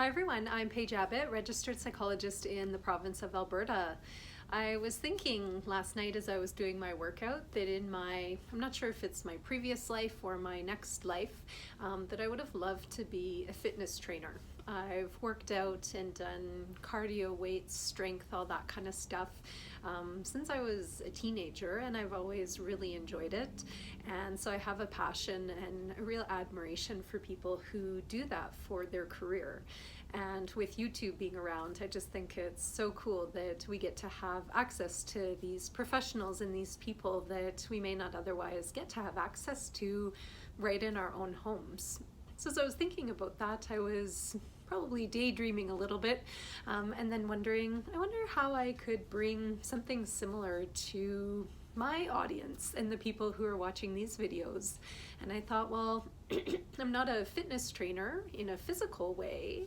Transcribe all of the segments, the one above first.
Hi everyone, I'm Paige Abbott, registered psychologist in the province of Alberta. I was thinking last night as I was doing my workout that I'm not sure if it's my previous life or my next life, that I would have loved to be a fitness trainer. I've worked out and done cardio, weights, strength, all that kind of stuff since I was a teenager, and I've always really enjoyed it. And so I have a passion and a real admiration for people who do that for their career. And with YouTube being around, I just think it's so cool that we get to have access to these professionals and these people that we may not otherwise get to have access to right in our own homes. So as I was thinking about that, I was probably daydreaming a little bit, and then I wonder how I could bring something similar to my audience and the people who are watching these videos. And I thought, well, I'm not a fitness trainer in a physical way,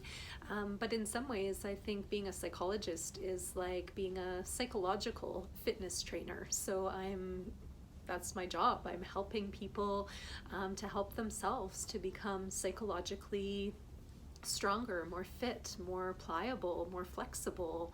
but in some ways I think being a psychologist is like being a psychological fitness trainer. So that's my job. I'm helping people to help themselves to become psychologically stronger, more fit, more pliable, more flexible.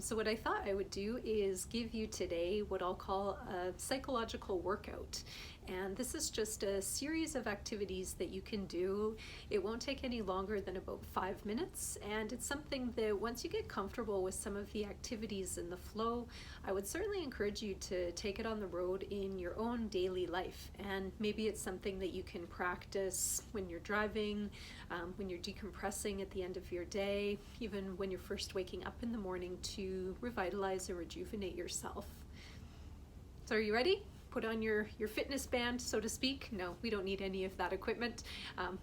So what I thought I would do is give you today what I'll call a psychological workout. And this is just a series of activities that you can do. It won't take any longer than about 5 minutes. And it's something that once you get comfortable with some of the activities and the flow, I would certainly encourage you to take it on the road in your own daily life. And maybe it's something that you can practice when you're driving, when you're decompressing at the end of your day, even when you're first waking up in the morning to revitalize and rejuvenate yourself. So are you ready? Put on your fitness band, so to speak. No, we don't need any of that equipment.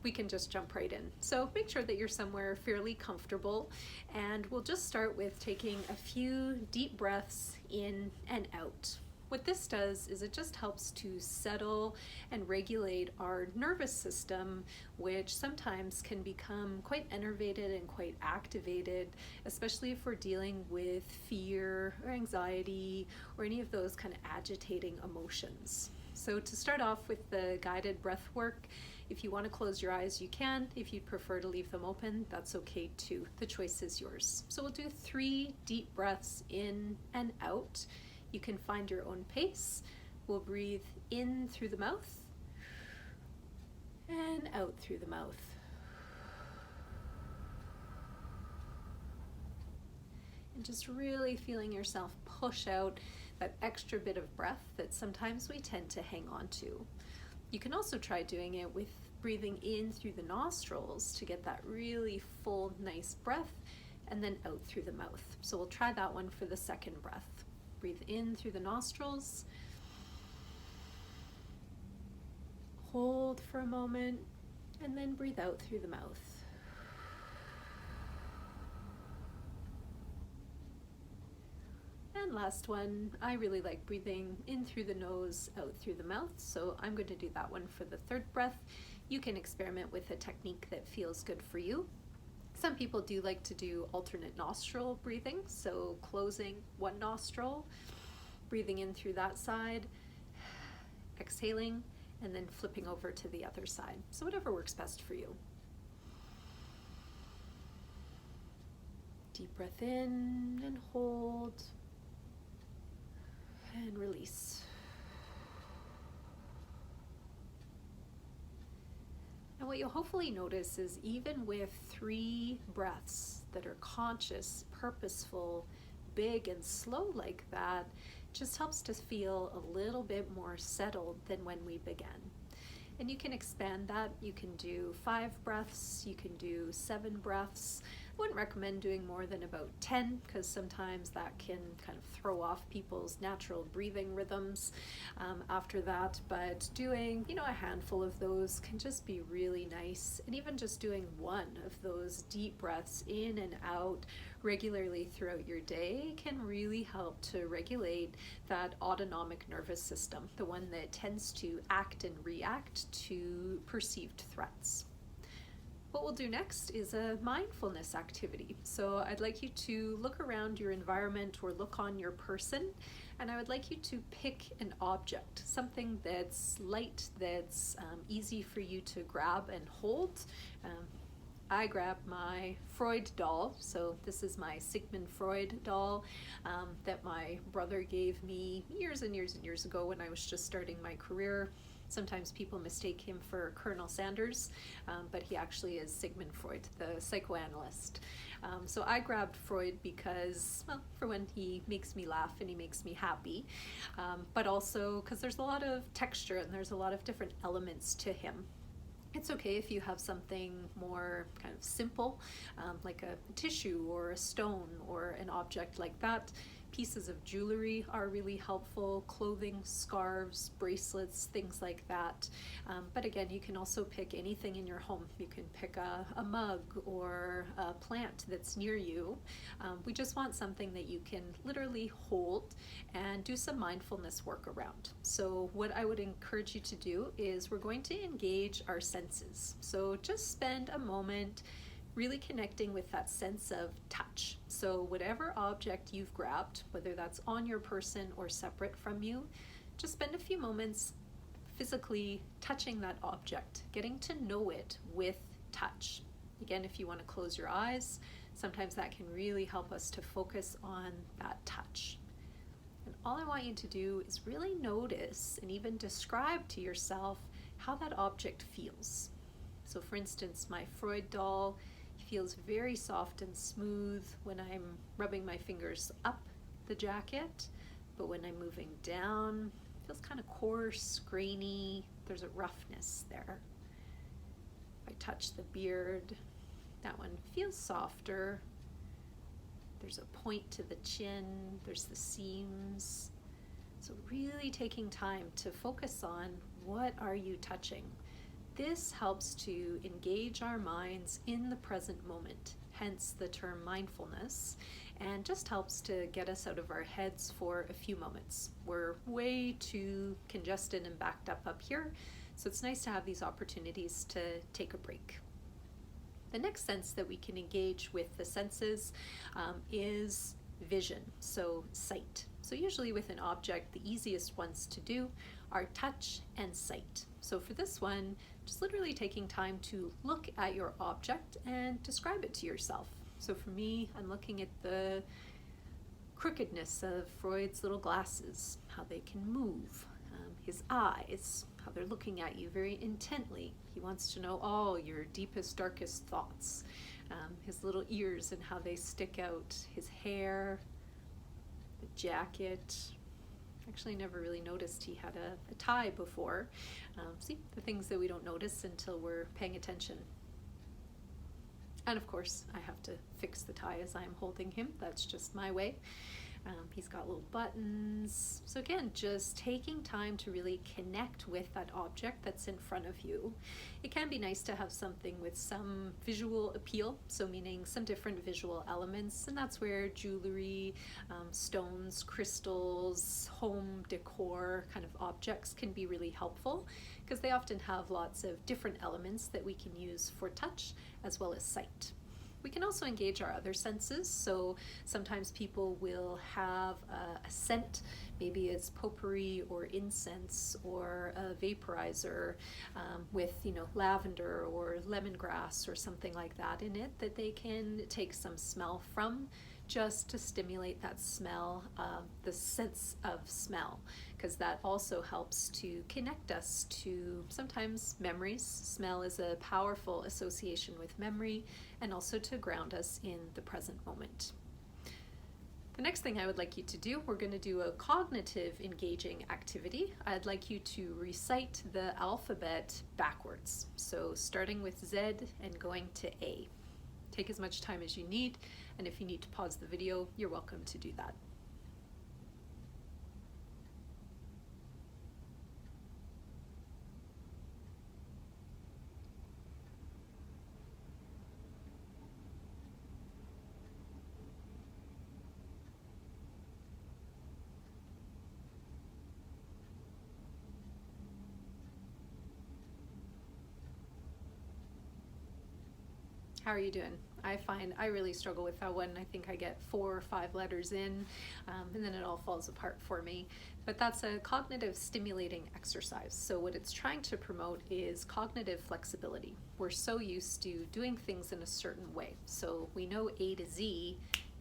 We can just jump right in. So make sure that you're somewhere fairly comfortable, and we'll just start with taking a few deep breaths in and out. What this does is it just helps to settle and regulate our nervous system, which sometimes can become quite enervated and quite activated, especially if we're dealing with fear or anxiety or any of those kind of agitating emotions. So to start off with the guided breath work, if you want to close your eyes, you can. If you'd prefer to leave them open, that's okay too. The choice is yours. So we'll do 3 deep breaths in and out. You can find your own pace. We'll breathe in through the mouth and out through the mouth. And just really feeling yourself push out that extra bit of breath that sometimes we tend to hang on to. You can also try doing it with breathing in through the nostrils to get that really full, nice breath, and then out through the mouth. So we'll try that one for the second breath. Breathe in through the nostrils, hold for a moment, and then breathe out through the mouth. And last one, I really like breathing in through the nose, out through the mouth, so I'm going to do that one for the third breath. You can experiment with a technique that feels good for you. Some people do like to do alternate nostril breathing, so closing one nostril, breathing in through that side, exhaling, and then flipping over to the other side. So whatever works best for you. Deep breath in and hold, and release. And what you'll hopefully notice is even with 3 breaths that are conscious, purposeful, big and slow like that, just helps to feel a little bit more settled than when we began. And you can expand that. You can do 5 breaths, you can do 7 breaths. I wouldn't recommend doing more than about 10 because sometimes that can kind of throw off people's natural breathing rhythms after that. But doing, a handful of those can just be really nice. And even just doing 1 of those deep breaths in and out regularly throughout your day can really help to regulate that autonomic nervous system, the one that tends to act and react to perceived threats. What we'll do next is a mindfulness activity. So I'd like you to look around your environment or look on your person, and I would like you to pick an object, something that's light, that's easy for you to grab and hold. I grabbed my Freud doll. So this is my Sigmund Freud doll that my brother gave me years and years and years ago when I was just starting my career. Sometimes people mistake him for Colonel Sanders, but he actually is Sigmund Freud, the psychoanalyst. So I grabbed Freud because, well, for when he makes me laugh and he makes me happy, but also because there's a lot of texture and there's a lot of different elements to him. It's okay if you have something more kind of simple, like a tissue or a stone or an object like that. Pieces of jewelry are really helpful, clothing, scarves, bracelets, things like that. But again, you can also pick anything in your home. You can pick a mug or a plant that's near you. We just want something that you can literally hold and do some mindfulness work around. So what I would encourage you to do is we're going to engage our senses. So just spend a moment really connecting with that sense of touch. So whatever object you've grabbed, whether that's on your person or separate from you, just spend a few moments physically touching that object, getting to know it with touch. Again, if you want to close your eyes, sometimes that can really help us to focus on that touch. And all I want you to do is really notice and even describe to yourself how that object feels. So for instance, my Freud doll feels very soft and smooth when I'm rubbing my fingers up the jacket, but when I'm moving down, it feels kind of coarse, grainy. There's a roughness there. If I touch the beard, that one feels softer. There's a point to the chin, there's the seams. So really taking time to focus on what are you touching. This helps to engage our minds in the present moment, hence the term mindfulness, and just helps to get us out of our heads for a few moments. We're way too congested and backed up here, so it's nice to have these opportunities to take a break. The next sense that we can engage with the senses is vision, so sight. So usually with an object, the easiest ones to do are touch and sight. So for this one, just literally taking time to look at your object and describe it to yourself. So for me, I'm looking at the crookedness of Freud's little glasses, how they can move, his eyes, how they're looking at you very intently. He wants to know all your deepest, darkest thoughts. His little ears and how they stick out, his hair, the jacket. Actually never really noticed he had a tie before. See, the things that we don't notice until we're paying attention. And of course, I have to fix the tie as I'm holding him. That's just my way. He's got little buttons. So again, just taking time to really connect with that object that's in front of you. It can be nice to have something with some visual appeal, so meaning some different visual elements, and that's where jewelry, stones, crystals, home decor kind of objects can be really helpful, because they often have lots of different elements that we can use for touch as well as sight. We can also engage our other senses, so sometimes people will have a scent, maybe it's potpourri or incense or a vaporizer with lavender or lemongrass or something like that in it that they can take some smell from, just to stimulate that smell, the sense of smell, because that also helps to connect us to sometimes memories. Smell is a powerful association with memory, and also to ground us in the present moment. The next thing I would like you to do, we're going to do a cognitive engaging activity. I'd like you to recite the alphabet backwards. So starting with Z and going to A. Take as much time as you need, and if you need to pause the video, you're welcome to do that. How are you doing? I find I really struggle with that one. I think I get 4 or 5 letters in, and then it all falls apart for me. But that's a cognitive stimulating exercise. So what it's trying to promote is cognitive flexibility. We're so used to doing things in a certain way. So we know A to Z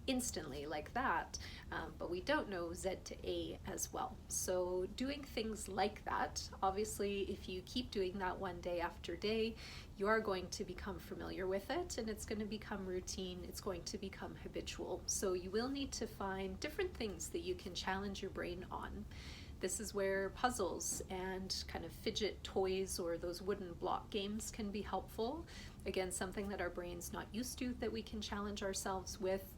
instantly like that, but we don't know Z to A as well. So doing things like that, obviously if you keep doing that one day after day, you are going to become familiar with it, and it's going to become routine, it's going to become habitual. So you will need to find different things that you can challenge your brain on. This is where puzzles and kind of fidget toys or those wooden block games can be helpful. Again, something that our brain's not used to that we can challenge ourselves with.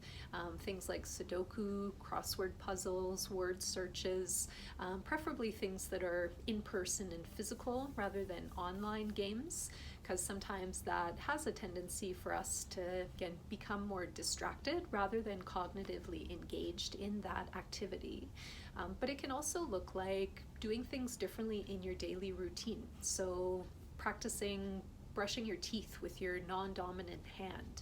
Things like Sudoku, crossword puzzles, word searches, preferably things that are in person and physical rather than online games, because sometimes that has a tendency for us to, again, become more distracted rather than cognitively engaged in that activity. But it can also look like doing things differently in your daily routine. So practicing brushing your teeth with your non-dominant hand,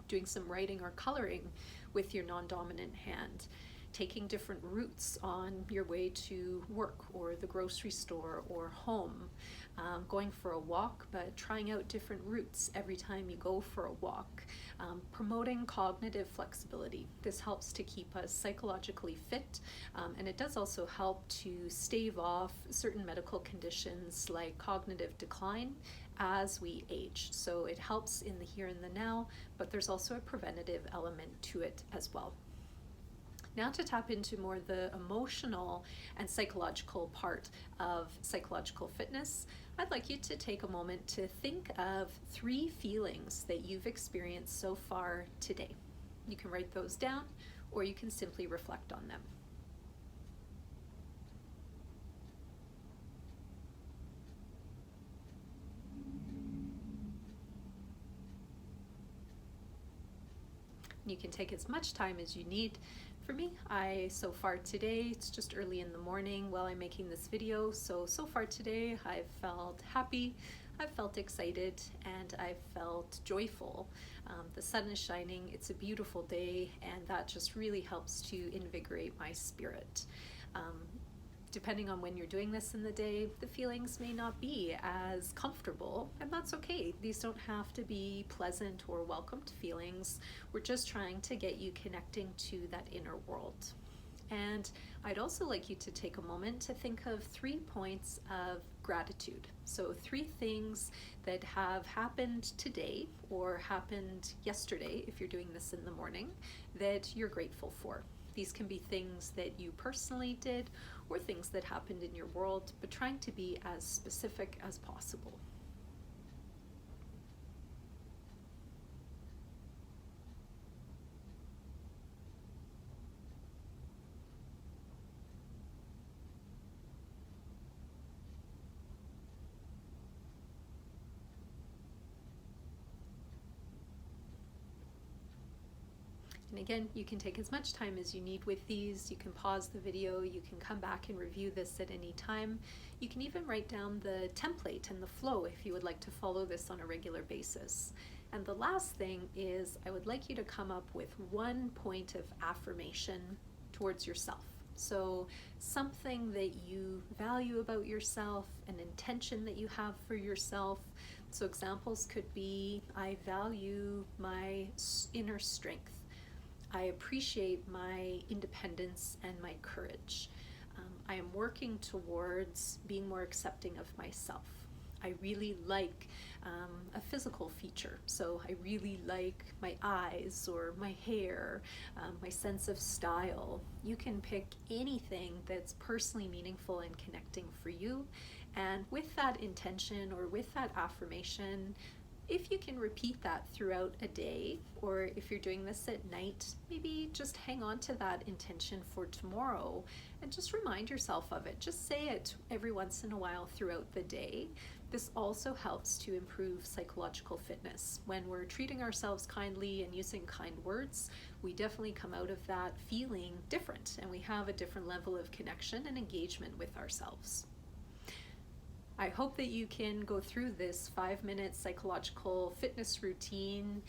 doing some writing or coloring with your non-dominant hand, taking different routes on your way to work or the grocery store or home, going for a walk, but trying out different routes every time you go for a walk, promoting cognitive flexibility. This helps to keep us psychologically fit, and it does also help to stave off certain medical conditions like cognitive decline as we age. So it helps in the here and the now, but there's also a preventative element to it as well. Now to tap into more the emotional and psychological part of psychological fitness, I'd like you to take a moment to think of 3 feelings that you've experienced so far today. You can write those down, or you can simply reflect on them. You can take as much time as you need. For me, so far today, it's just early in the morning while I'm making this video, so far today I've felt happy, I've felt excited, and I've felt joyful. The sun is shining, it's a beautiful day, and that just really helps to invigorate my spirit. Depending on when you're doing this in the day, the feelings may not be as comfortable, and that's okay. These don't have to be pleasant or welcomed feelings. We're just trying to get you connecting to that inner world. And I'd also like you to take a moment to think of 3 points of gratitude. So 3 things that have happened today or happened yesterday, if you're doing this in the morning, that you're grateful for. These can be things that you personally did or things that happened in your world, but trying to be as specific as possible. And again, you can take as much time as you need with these. You can pause the video, you can come back and review this at any time. You can even write down the template and the flow if you would like to follow this on a regular basis. And the last thing is I would like you to come up with 1 point of affirmation towards yourself. So something that you value about yourself, an intention that you have for yourself. So examples could be, I value my inner strength. I appreciate my independence and my courage. I am working towards being more accepting of myself. I really like a physical feature. So I really like my eyes or my hair, my sense of style. You can pick anything that's personally meaningful and connecting for you. And with that intention or with that affirmation, if you can repeat that throughout a day, or if you're doing this at night, maybe just hang on to that intention for tomorrow and just remind yourself of it. Just say it every once in a while throughout the day. This also helps to improve psychological fitness. When we're treating ourselves kindly and using kind words, we definitely come out of that feeling different, and we have a different level of connection and engagement with ourselves. I hope that you can go through this 5-minute psychological fitness routine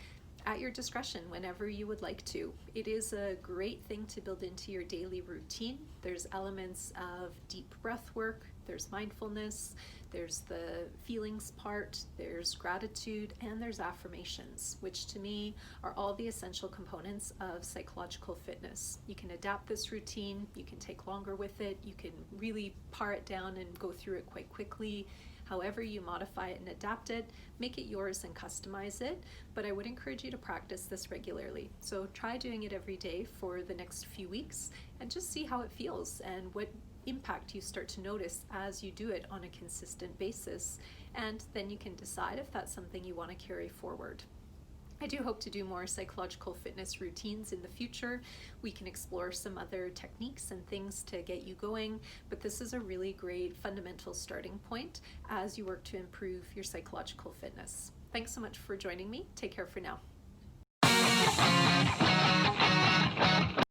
at your discretion whenever you would like to. It is a great thing to build into your daily routine. There's elements of deep breath work, there's mindfulness, there's the feelings part, there's gratitude, and there's affirmations, which to me are all the essential components of psychological fitness. You can adapt this routine, you can take longer with it, you can really pare it down and go through it quite quickly. However you modify it and adapt it, make it yours and customize it, but I would encourage you to practice this regularly. So try doing it every day for the next few weeks and just see how it feels and what impact you start to notice as you do it on a consistent basis. And then you can decide if that's something you want to carry forward. I do hope to do more psychological fitness routines in the future. We can explore some other techniques and things to get you going, but this is a really great fundamental starting point as you work to improve your psychological fitness. Thanks so much for joining me. Take care for now.